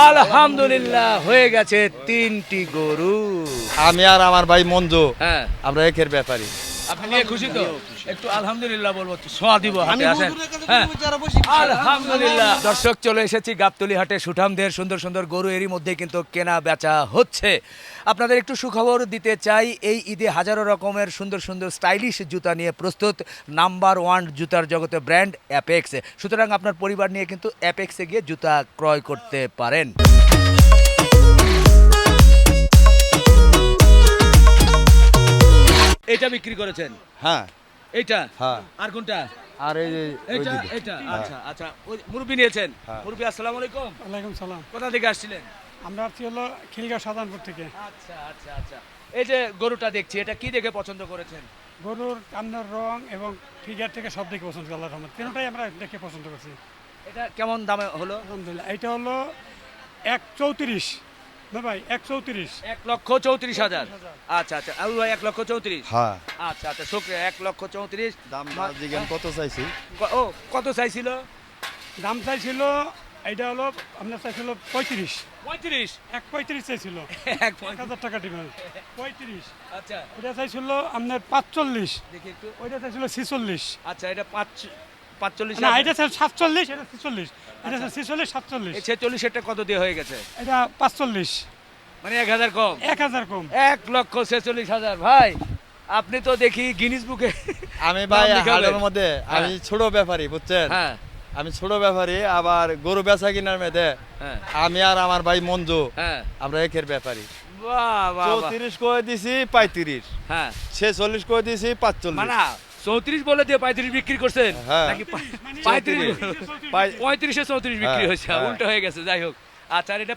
আলহামদুলিল্লাহ হয়ে গেছে 3টি গরু। আমি আর আমার ভাই মঞ্জু হ্যাঁ, আমরা একের ব্যাপারী। আপনি নিয়ে খুশি তো? একটু আলহামদুলিল্লাহ বলবো, সোয়া দিব হাতে আসেন। হ্যাঁ, আলহামদুলিল্লাহ। দর্শক, চলে এসেছি গাবতলী হাটে। সুঠামদের সুন্দর সুন্দর গরু এরই মধ্যে কিন্তু কেনা বেচা হচ্ছে। আপনাদের একটু সুখবর দিতে চাই, এই ঈদে হাজারো রকমের সুন্দর সুন্দর স্টাইলিশ জুতা নিয়ে প্রস্তুত নাম্বার 1 জুতার জগতে ব্র্যান্ড অ্যাপেক্স। সুতরাং আপনার পরিবার নিয়ে কিন্তু অ্যাপেক্সে গিয়ে জুতা ক্রয় করতে পারেন। এটা বিক্রি করেছেন? হ্যাঁ এইটা? হ্যাঁ। আর কোনটা? আর এই যে এটা এটা আচ্ছা আচ্ছা, ওই মুরব্বি নিয়েছেন? হ্যাঁ। মুরব্বি আসসালামু আলাইকুম। ওয়ালাইকুম সালাম। কোথা থেকে আসছিলেন? আমরা আছি হলো খিলগাঁও সাধারণপুর থেকে। আচ্ছা আচ্ছা আচ্ছা, এই যে গরুটা দেখছি, এটা কি দেখে পছন্দ করেছেন? গরুর কান্নার রং এবং ফিগার থেকে সব দেখে পছন্দ, আল্লাহর রহমত তিনটাই আমরা দেখে পছন্দ করছি। এটা কেমন দামে হলো? আলহামদুলিল্লাহ। এটা হলো 134 না ভাই, 134। 1,34,000। আচ্ছা আচ্ছা, আবু ভাই 1,34,000। হ্যাঁ আচ্ছা আচ্ছা, শুক্রিয়া। 1,34,000। দাম জিজ্ঞান কত চাইছি? ও কত চাইছিল? দাম চাইছিল, এটা হলো আপনার চাইছিল 35। 35? 135 চাইছিল, 1000 টাকা দিবেন। 35। আচ্ছা, এটা চাইছিল আপনার 45। দেখি একটু। ওইটা চাইছিল 46। আচ্ছা, এটা 45। না, এটা চাইছিল 47, এটা 46। এটা 46, 47। এই 46 এটা কত দিয়ে হয়ে গেছে? এটা 45, মানে 1000 কম। 1000 কম। 1,46,000। ভাই, আপনি তো দেখি গিনিস বুকে। আমি ভাই নাম লিখাবেন। হাটের মধ্যে আমি ছোট ব্যাপারী, বুঝছেন? হ্যাঁ আমি ছোট ব্যাপারী, আবার গরু বেচা কিনার মেয়েতে হ্যাঁ আমি আর আমার ভাই মঞ্জু হ্যাঁ। আমরা একের ব্যাপারী। বাহ বাহ বাহ। 34 করে দিছি 35, হ্যাঁ, 46 করে দিছি 45। মানে 34 বলে দিয়ে 35 বিক্রি করছেন হ্যাঁ। নাকি? 35 পাই- 35-এ 34 বিক্রি হ্যাঁ, হয়েছে, হ্যাঁ। উল্টো হয়ে গেছে। যাই হোক, আচ্ছা, আর এটা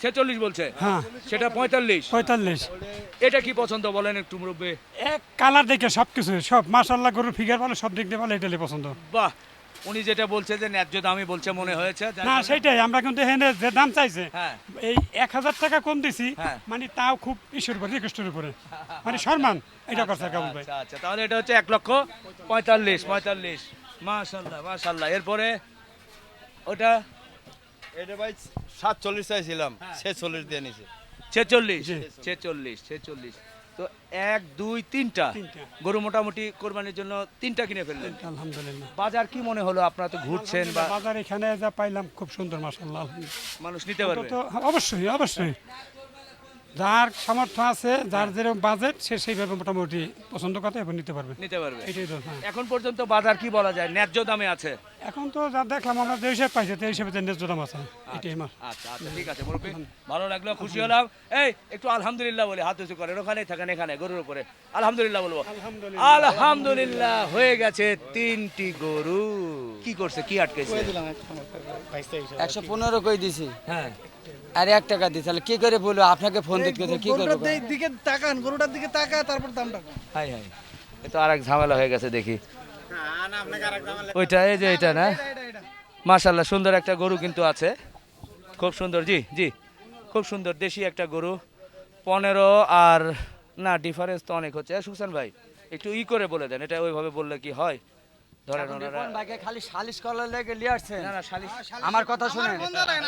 46 বলছে, হ্যাঁ, সেটা 45। 45। এটা কি পছন্দ বলেন একটু মুরব্বি? এক কালার দেখে সব কিছু, সব মাশাআল্লাহ, গরুর ফিগার ভালো, সব দেখতে ভালো, এটাই পছন্দ। বাহ, উনি যেটা বলছে যে ন্যায্য দামই বলছে মনে হয়েছে। যার না, কারণে- সেটাই আমরা কিন্তু এখানে যে দাম চাইছে, হ্যাঁ এই 1000 টাকা কম দিছি, হ্যাঁ। মানে তাও খুব ঈশ্বর উপরে, রিকোয়েস্টের উপরে, মানে সম্মান এটা করছে কাবুল ভাই। আচ্ছা আচ্ছা, তাহলে এটা হচ্ছে 1,45,000। মাশাআল্লাহ মাশাআল্লাহ। এরপরে ওটা এটা ভাই 47 চাইছিলাম, হ্যাঁ। 46 দিয়ে নিছি। 46। জি। 46। তো 1 2 3টা তিনটা। গরু মোটামুটি কোরবানির জন্য 3টা কিনে ফেললেন। আলহামদুলিল্লাহ। বাজার কি মনে হলো? আপনারা তো ঘুরছেন, বা বাজার এখানে যা পাইলাম খুব সুন্দর, মাশাআল্লাহ, আলহামদুলিল্লাহ। মানুষ নিতে পারবে? তো অবশ্যই অবশ্যই, যার সামর্থ্য আছে, যার যেরকম বাজেট, সে সেইভাবে মোটামুটি পছন্দ করে এবং নিতে পারবে। নিতে পারবে। এটাই তো, হ্যাঁ। এখন পর্যন্ত বাজার কি বলা যায়, ন্যায্য দামে আছে? এখন তো যা দেখলাম আমরা, যে হিসেবে পাইছি সেই হিসেবে ন্যায্য দাম আছে, এটাই আমার। আচ্ছা আচ্ছা, ঠিক আছে মুরব্বি, ভালো লাগলো, খুশি হলাম। এই একটু আলহামদুলিল্লাহ বলে হাত উঁচু করেন, ওখানেই থাকেন, এখানে গরুর উপরে আলহামদুলিল্লাহ বলবো। আলহামদুলিল্লাহ হয়ে গেছে 3টি গরু। কি করছে, কি আটকেছে? 115 কই দিছি, হ্যাঁ, আর 1 টাকা দিছি, তাহলে কি করে বলবো? আপনাকে ফোন দিতে গেছে, কি করবো? দিকে তাকান, গরুটার দিকে তাকা, তারপর দামটা হাই হাই, এ তো আরেক ঝামেলা হয়ে গেছে দেখি। ওইটা, এই যে এটা না, মাশাআল্লাহ সুন্দর একটা গরু কিন্তু আছে, খুব সুন্দর। জি জি, খুব সুন্দর দেশি একটা গরু। 15 আর না, ডিফারেন্স তো অনেক হচ্ছে। সুসান ভাই একটু করে বলে দেন, এটা ওইভাবে বললে কি হয়? ধরেন ওনারা রিপন ভাইকে খালি সালিশ করার লেগে নিয়ে আসছেন। না না শালিশ, আমার কথা শুনেন,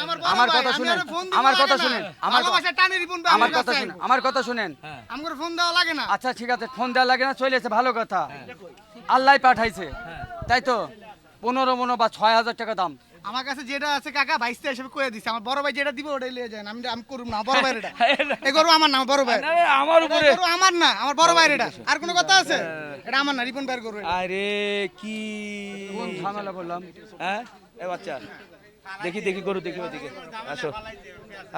আমার আমার কথা শুনেন, আমার কথা শুনেন, আমার টানে রিপন ভাই, আমার কথা শুনেন, আমার কথা শুনেন। হ্যাঁ আমার ফোন দেওয়া লাগে না। আচ্ছা ঠিক আছে, ফোন দেওয়া লাগে না, চলেছে, ভালো কথা। আল্লাহ পাঠাইছে, তাই তো। 15 মনো বা 6000 টাকা দাম। আমার কাছে যেটা আছে কাকা, 22টা হিসেবে কয়ে দিছে। আমার বড় ভাই যেটা দিবে ওটাই নিয়ে যায়। আমি করব না, বড় ভাই এটা। এই গরু আমার না, আমার বড় ভাই। না, আমার উপরে। গরু আমার না, আমার বড় ভাই এটা। আর কোনো কথা আছে? এটা আমার না, রিপন ভাইয়ের গরু এটা। আরে কি কোন ঝামেলা বললাম? হ্যাঁ, এ বাচ্চা দেখি দেখি গরু দেখি, ওদিকে আসো।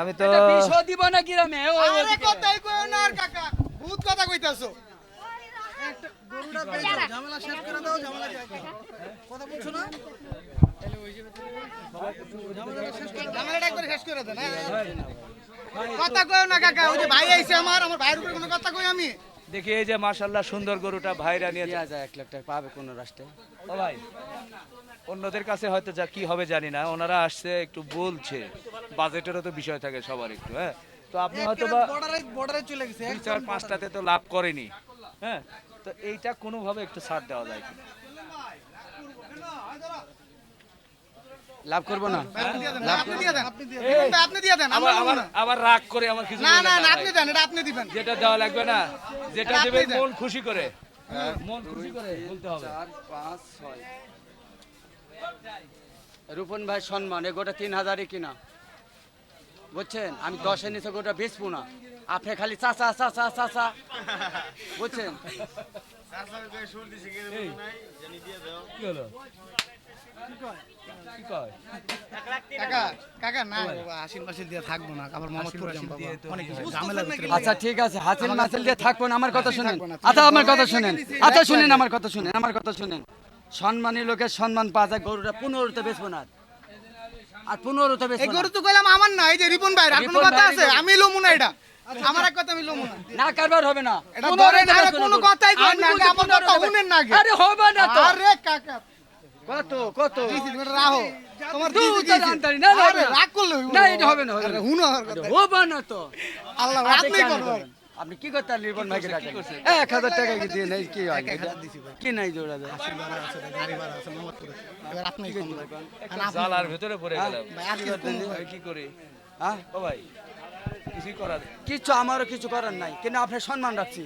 আমি তো বিষও দিব না গ্রামে, ও আরে কথাই কইও না আর কাকা, বহুত কথা কইতাছো। গরুটা বেচো, ঝামেলা শেষ করে দাও, ঝামেলা কথা বলছো না? ঝামেলাটা একবার শেষ করে দেন। কথা কইও না কাকা, ওই যে ভাই আইছে আমার ভাইয়ের উপরে কোনো কথা কই আমি? দেখি এই যে মাশাআল্লাহ সুন্দর গরুটা ভাইরা নিয়ে দেয়া যায় 1 লাখ টাকা পাবে কোন রাষ্ট্রে? ও ভাই, অন্যদের কাছে হয়তো যা কি হবে জানি না, ওনারা আসছে একটু বলছে, বাজেটেরও তো বিষয় থাকে সবার একটু। হ্যাঁ, তো আপনি হয়তো বা বর্ডারে চলে গেছে। 2-4-5টাতে তো লাভ করেনি। হ্যাঁ, তো এইটা কোনোভাবে একটু ছাড় দেওয়া যায় কি? লাভ করবো না আপনি দিয়ে দেন, আপনি দিয়ে দেন, রিপন ভাই, আপনি দিয়ে দেন, আমরা আবার নেবো আবার না। আবার রাগ করে আমার কিছু না বললেন না না না, ভাই। আপনি দেন, এটা আপনি দিবেন। যেটা দেওয়া লাগবে না, যেটা এটা দেবেন আপনি দেন। মন খুশি করে, মন খুশি করে বলতে হবে। 4 5 6 রূপন ভাই সম্মান এ গোটা 3000 কিনা বুঝছেন, আমি 10 নিচে গোটা বেচবো না, আপনি খালি চাচা চাচা চাচা বুঝছেন। কি হলো? কি কয়? কাকা, কাকা না, আশির মাসির দিয়ে থাকবো না, আবার মোহাম্মদপুর যাবো দিয়ে বাবা। তো অনেক কি হয়? ঝামেলা ভিতরে আচ্ছা ঠিক আছে, হাসিল মাসিল দিয়ে থাকবো না, আমার কথা শুনেন। থাকবো না। আচ্ছা আমার কথা শুনেন, আচ্ছা শুনেন আমার কথা শুনেন, আমার কথা শুনেন। সম্মানী লোকের সম্মান পাওয়া যায়, গরুটা 15তে বেচবো না আর 15তে এই বেচবো গরু না। তো কইলাম আমার না, এই যে রিপন ভাই, আর কোনো রিপন কথা ভাই, আছে? আমি লমু না এটা, আমার এক কথা আমি লমু না। না কারবার হবে না, এটা 15 ধরেন, তে আরে বেচবো না কোনো গরু। কথাই কই আমি না, বলছি আমার 15 কথা তে শুনেন না আগে। আরে হবে না তো, আরে কাকা, কত কত দিছি, তুমি রাহো, তোমার তুই দিছি, তো দিছি। জানতারি না, না, আরে না। রাগ করলে হইবো। না, এটা হবে না, হবে আরে না। হুনো আমার কথা। হবে না তো। আল্লাহ, আচ্ছা, আপনি কেন করবেন। করবেন? আপনি কি করতে রিপন ভাইকে ডাকেন? 1000 টাকা কি দিয়ে নেই, কি হয় এটা? কি নাই জোড়া দেয়? গাড়ি ভাড়া আছে মোহাম্মদপুরে। এবার আপনি কোন ভাই? আর আপনি- জালার ভেতরে পড়ে গেলাম। ভাই, আর কিছু কোন ভাই? ভাই কি করি? হ্যাঁ? ও ভাই, কিছুই করার নেই। কিচ্ছু আমারও কিছু করার নাই, কিন্তু আপনার সম্মান রাখছি।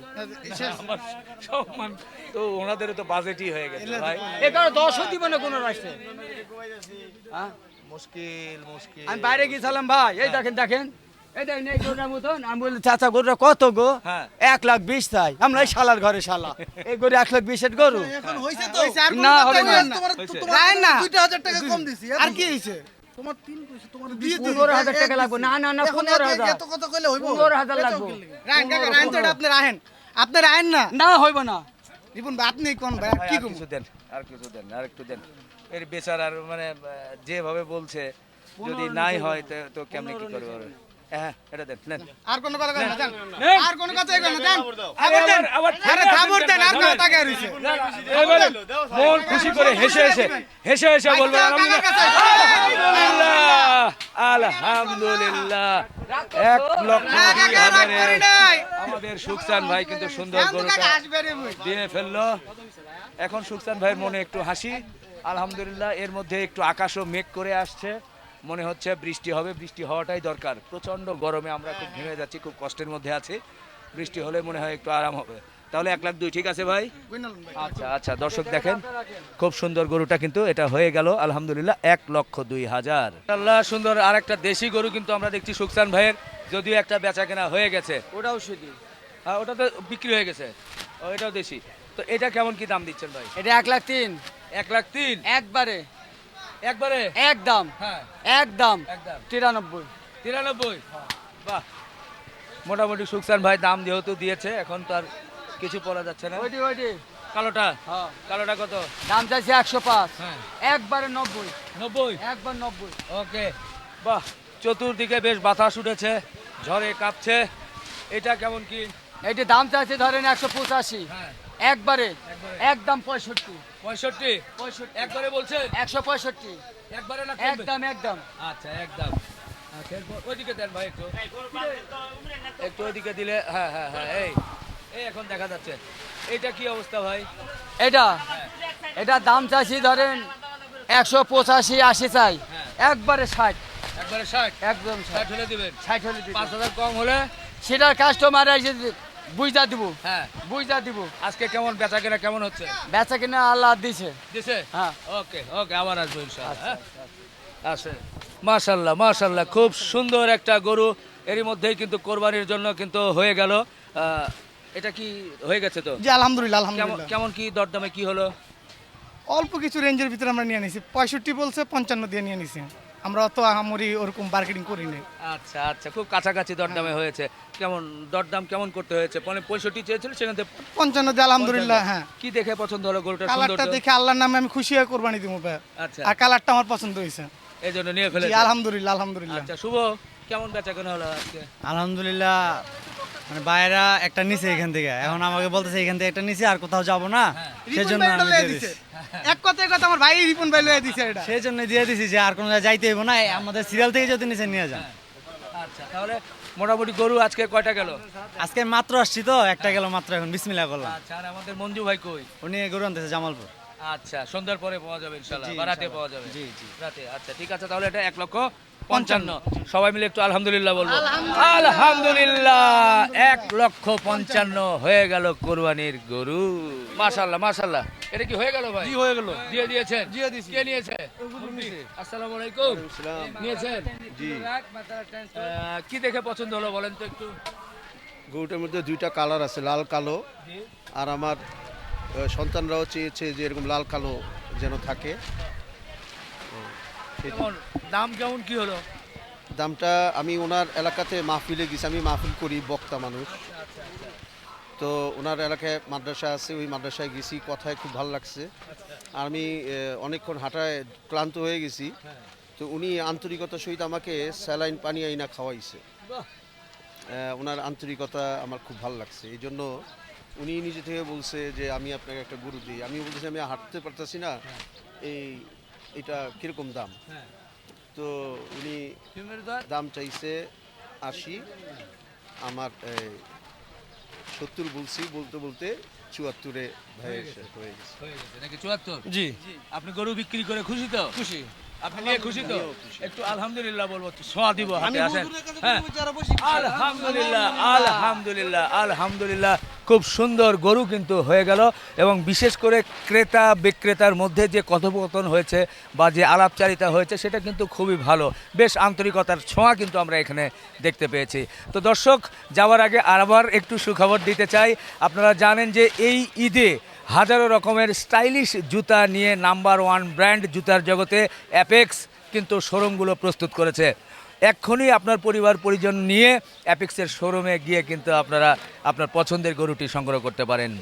আমার সম্মান তো ওনাদেরও তো বাজেটই হয়ে গেছে ভাই। এগারো 10ও দিব না কোনো রাষ্ট্রে। হ্যাঁ? মুশকিল মুশকিল। আমি বাইরে গিয়েছিলাম ভাই, এই দেখেন দেখেন, এই দেখেন এই গরুটার মতন। আমি বলি চাচা গরুটা কত গো? হ্যাঁ। 1,20,000 চাই। আমরা এই শালার ঘরে শালা, এই গরু 1,20,000 গরু। এখন হইছে তো? হইছে, আর কোনো না, কথা হবে কইবেন না। তোমার হইছে। তোমার রায় না 2000 টাকা কম দিছি। আর কি হইছে? তোমার 3 কইছে, তোমার 15,000 টাকা লাগবে। না না না, 15,000 এত কথা কইলে হইবো? 15,000 লাগবে। রায়ন কাকা, রায়ন তো এটা আপনি রাহেন। আপনি রাহেন না। না হইব না। রিপন ভাই, আপনি কোন ভাই? ভাই, কি আর কম? কিছু দেন, আর কিছু দেন, আর একটু দেন। এর বেচারার মানে যেভাবে বলছে, যদি নাই হয় তো কেমনে কি করবে ওরা? হ্যাঁ, এটা দেন, নেন। আর কোন কথা কইবেন না, দেন। নেন। আর কোন কথাই কইবেন না, দেন। আরে খবর দেন। আবার আরে খবর দেন, আর কোন টাকা রইছে। এবারে মন খুশি করে হেসে হেসে হেসে হেসে বলবো কাকার আলহামদুলিল্লাহ, কাছে। আলহামদুলিল্লাহ, 1,20,000 না কাকা, রাগ করি নাই। আমাদের সুখসান ভাই কিন্তু সুন্দর জান তো গরুটা কাকা আসবে রে ভাই। দিয়ে ফেললো। এখন সুখসান ভাইয়ের মনে একটু হাসি, আলহামদুলিল্লাহ। এর মধ্যে একটু আকাশও মেঘ করে আসছে, মনে হচ্ছে বৃষ্টি হবে। বৃষ্টি হওয়াটাই দরকার, প্রচন্ড গরমে আমরা খুব ঘেমে যাচ্ছি, খুব কষ্টের মধ্যে আছি। বৃষ্টি হলে মনে হয় একটু আরাম হবে। তাহলে 1,02,000 ঠিক আছে ভাই? কইনালুন ভাই। আচ্ছা আচ্ছা, দর্শক দেখেন খুব সুন্দর গরুটা কিন্তু এটা হয়ে গেল আলহামদুলিল্লাহ 1,02,000। আল্লাহ, সুন্দর আর একটা দেশি গরু কিন্তু আমরা দেখছি সুখসান ভাইয়ের, যদিও একটা বেচা কেনা হয়ে গেছে। ওটাও শুধু। হ্যাঁ, ওটা তো বিক্রি হয়ে গেছে। ও, এটাও দেশি। তো এটা কেমন কি দাম দিচ্ছেন ভাই? এটা 1,03,000 1,03,000 একবারে, একবারে? একদম হ্যাঁ, একদম একদম 93। 93। বাহ, মোটামুটি সুখসান ভাই দাম যেহেতু দিয়েছে, এখন তো আর কিছু বলা যাচ্ছে না। ওইটি ওইটি, কালোটা, হ্যাঁ কালোটা কত? দাম চাইছে 105, হ্যাঁ, একবারে 90, 90। একবার 90। ওকে, বাহ, চতুর্দিকে বেশ বাতাস উঠেছে, ঝড়ে কাঁপছে। এটা কেমন কি? এইটি দাম চাইছে ধরেন 185, হ্যাঁ, একবারে একবারে। একদম 65, 65 একবারে বলছে? 165 একবারে না কমবে? একদম একদম। আচ্ছা, একদম। আচ্ছা, এরপর ওইদিকে দেন ভাই, একটু একটু ওইদিকে দিলে, হ্যাঁ হ্যাঁ হ্যাঁ, এই এই এখন দেখা যাচ্ছে। এটা কি অবস্থা ভাই? এটা এটা দাম চাইছি ধরেন 185 80 চাই, একবারে 60, একবারে 60? একদম 60 হলে দিবেন? 60 হলে দিবো। 5,000 কম হলে? সেটার কাস্টমার এসে বুঝা দিব, হ্যাঁ। বুঝা দিব। আজকে কেমন বেচা কেনা কেমন হচ্ছে? বেচা কিনা আল্লাহ দিছে। দিছে? হ্যাঁ। ওকে ওকে, আবার আসবো ইনশাআল্লাহ। হ্যাঁ? আসেন। মাশাআল্লাহ মাশাআল্লাহ, খুব সুন্দর একটা গরু। এরই মধ্যেই কিন্তু কোরবানির জন্য কিন্তু হয়ে গেল। এটা কি হয়ে গেছে তো? জি আলহামদুলিল্লাহ, কেমন আলহামদুলিল্লাহ। কেমন কি দরদামে কি হলো? অল্প কিছু রেঞ্জের ভিতরে আমরা নিয়ে নিছি। 65 বলছে, 55 দিয়ে নিয়ে নিছি। আমরা অত আহামরি ওরকম মার্কেটিং করি নাই। আচ্ছা আচ্ছা, খুব কাছাকাছি দরদামে হয়েছে। কেমন দরদাম কেমন করতে হয়েছে? মানে 65 চেয়েছিল, সেখান থেকে 55 দিয়ে আলহামদুলিল্লাহ। হ্যাঁ, কি দেখে পছন্দ হলো গরুটার কালারটা সৌন্দর্য? দেখে আল্লাহর নামে আমি খুশি হয়ে কোরবানি দিব ভাই। আচ্ছা, আর কালারটা আমার পছন্দ হয়েছে। এই জন্য নিয়ে জি ফেলেছে। আলহামদুলিল্লাহ, আলহামদুলিল্লাহ। আচ্ছা, শুভ কেমন বেচা কেনা হলো আজকে? আলহামদুলিল্লাহ, মানে বাইরা একটা নিচে এখান থেকে, এখন আমাকে বলতেছে এখান থেকে একটা নিচে আর কোথাও যাব না, রিপন সেজন্য ভাই এটা আমি লয়ে দিয়ে দিছে। দিছি। এক কথায় কথা আমার ভাই রিপন ভাই লয়ে দিছে এটা। সেই জন্য দিয়ে দিছি যে আর কোনো জায়গায় যাইতে হইব না, এই আমাদের সিরিয়াল থেকে যদি নিচে নিয়ে যান। আচ্ছা, তাহলে মোটামুটি গরু আজকে কয়টা গেল? আজকে মাত্র আসছি তো, একটা গেল মাত্র, এখন বিসমিল্লাহ করলাম। আচ্ছা, আর আমাদের মঞ্জু ভাই কই? উনি গরু আনতেছে জামালপুর। আচ্ছা সন্ধ্যার পরে পাওয়া যাবে ইনশাআল্লাহ, জি, বা রাতে ইনশাআল্লাহ। পাওয়া যাবে জি, জি। রাতে। আচ্ছা ঠিক আছে, তাহলে এটা 1,55,000। সবাই মিলে একটু আলহামদুলিল্লাহ বলবো। আলহামদুলিল্লাহ, 1,55,000 হয়ে গেল কোরবানির গরু। মাশাআল্লাহ মাশাআল্লাহ। এটা কি হয়ে গেল ভাই? কি হয়ে গেল? দিয়ে দিয়েছেন? দিয়ে দিছি। কে নিয়েছে? আসসালামু আলাইকুম। নিয়েছেন? জি। কি দেখে পছন্দ হলো বলেন তো একটু। গরুটার মধ্যে দুইটা কালার আছে, লাল কালো। আর আমার সন্তানরাও চেয়েছে যে এরকম লাল কালো যেন থাকে। কেমন দাম, কেমন কি হলো? দামটা আমি ওনার এলাকাতে মাহফিলে গেছি, আমি মাহফিল করি, বক্তা মানুষ। তো ওনার এলাকায় মাদ্রাসা আছে, ওই মাদ্রাসায় গেছি, কথায় খুব ভালো লাগছে। আর আমি অনেকক্ষণ হাঁটায় ক্লান্ত হয়ে গেছি। তো উনি আন্তরিকতার সহিত আমাকে স্যালাইন পানি আইনা খাওয়াইছে। ওনার আন্তরিকতা আমার খুব ভালো লাগছে। এই জন্য উনি নিজে থেকে বলছে যে আমি আপনাকে একটা গরু দিই। আমি বলতেছি আমি হাঁটতে পারতেছি না, এটা কিরকম দাম। তো উনি দাম চাইছে 80, আমার 70 বলছি, বলতে বলতে 74-এ হয়ে গেছে। হয়ে গেছে নাকি 74? জি। আপনি গরু বিক্রি করে খুশি তো? খুশি। আপনি নিয়ে খুশি তো? একটু আলহামদুলিল্লাহ বলবো, ছোঁয়া দিব হাতে, আসেন। হ্যাঁ যারা বসি আলহামদুলিল্লাহ আলহামদুলিল্লাহ আলহামদুলিল্লাহ, খুব সুন্দর গরু কিন্তু হয়ে গেল। এবং বিশেষ করে ক্রেতা বিক্রেতার মধ্যে যে কথোপকথন হয়েছে বা যে আলাপচারিতা হয়েছে সেটা কিন্তু খুবই ভালো, বেশ আন্তরিকতার ছোঁয়া কিন্তু আমরা এখানে দেখতে পেয়েছি। তো দর্শক, যাওয়ার আগে আবার একটু সুখবর দিতে চাই। আপনারা জানেন যে এই ঈদে হাজারো রকমের স্টাইলিশ জুতা নিয়ে নাম্বার 1 ব্র্যান্ড জুতার জগতে অ্যাপেক্স কিন্তু শোরুমগুলো প্রস্তুত করেছে। এক্ষুনি আপনার পরিবার পরিজন নিয়ে অ্যাপেক্সের শোরুমে গিয়ে কিন্তু আপনারা আপনার পছন্দের গরুটি সংগ্রহ করতে পারেন।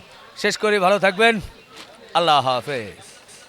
শেষ করে ভালো থাকবেন, আল্লাহ হাফেজ।